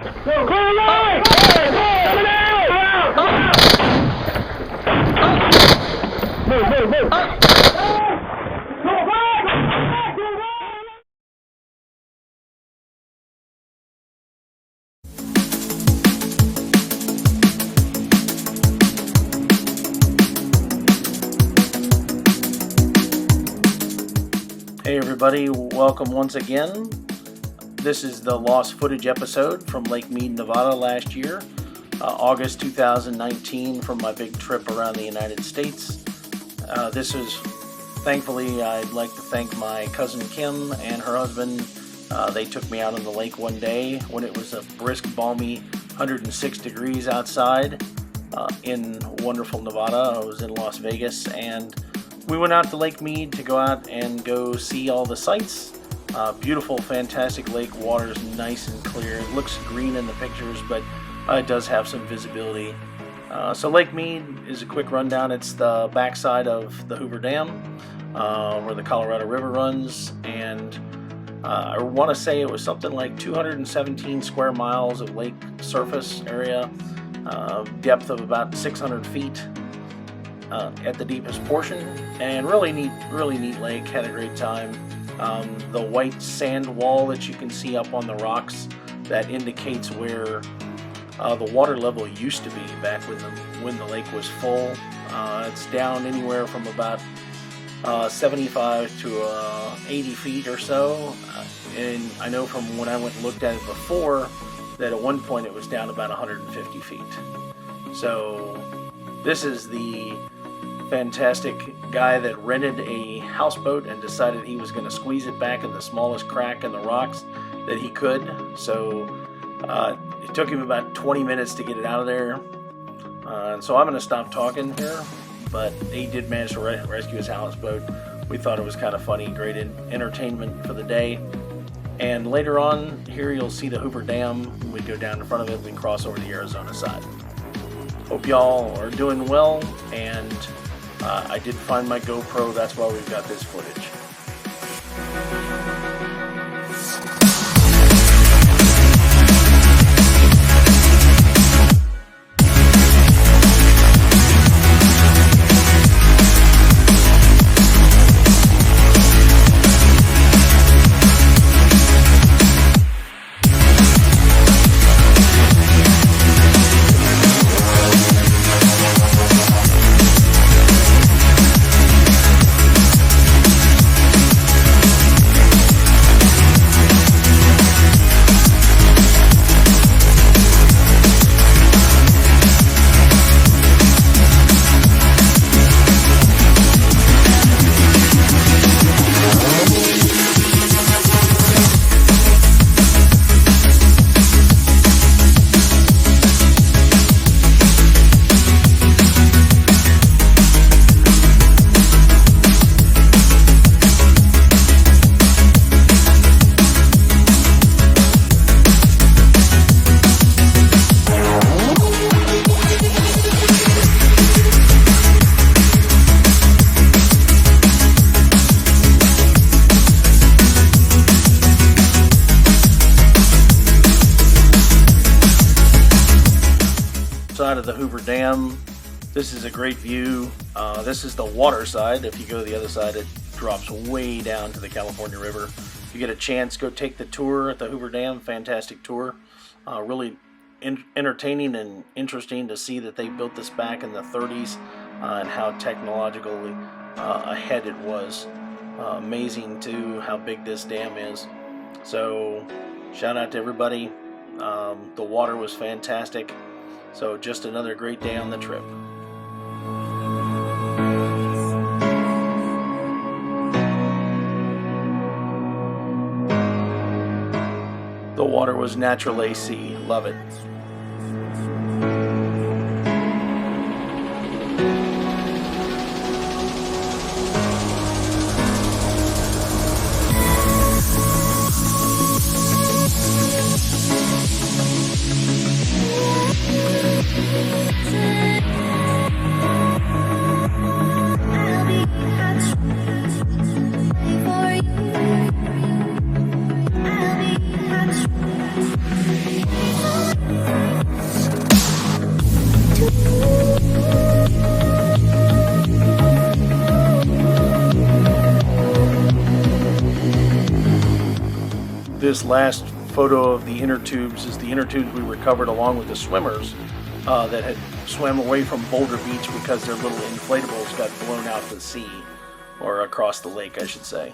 Clear line! Coming out! Move! Go back! Hey everybody, welcome once again. This is the lost footage episode from Lake Mead, Nevada last year, August 2019, from my big trip around the United States. Thankfully, I'd like to thank my cousin Kim and her husband. They took me out on the lake one day when it was a brisk, balmy 106 degrees outside in wonderful Nevada. I was in Las Vegas, and we went out to Lake Mead to go out and go see all the sights. Beautiful, fantastic lake. Water's nice and clear. It looks green in the pictures, but it does have some visibility. So Lake Mead is a quick rundown. It's the backside of the Hoover Dam, where the Colorado River runs, and I want to say it was something like 217 square miles of lake surface area, depth of about 600 feet. At the deepest portion, and really neat lake. Had a great time. The white sand wall that you can see up on the rocks, that indicates where the water level used to be back when the lake was full. It's down anywhere from about 75 to 80 feet or so, and I know from when I went and looked at it before that at one point it was down about 150 feet. So this is the fantastic guy that rented a houseboat and decided he was going to squeeze it back in the smallest crack in the rocks that he could. So it took him about 20 minutes to get it out of there. So I'm going to stop talking here, but he did manage to rescue his houseboat. We thought it was kind of funny, great entertainment for the day. And later on here you'll see the Hoover Dam. We go down in front of it, we cross over the Arizona side. Hope y'all are doing well, and I did find my GoPro, that's why we've got this footage. Side of the Hoover Dam. This is a great view. This is the water side. If you go to the other side, it drops way down to the California River. If you get a chance, go take the tour at the Hoover Dam. Fantastic tour. Really entertaining and interesting to see that they built this back in the 30s and how technologically ahead it was. Amazing too how big this dam is. So shout out to everybody. The water was fantastic. So just another great day on the trip. The water was natural AC. Love it. I'll be This last photo of the inner tubes is the inner tubes we recovered along with the swimmers that had swam away from Boulder Beach because their little inflatables got blown out to sea, or across the lake, I should say.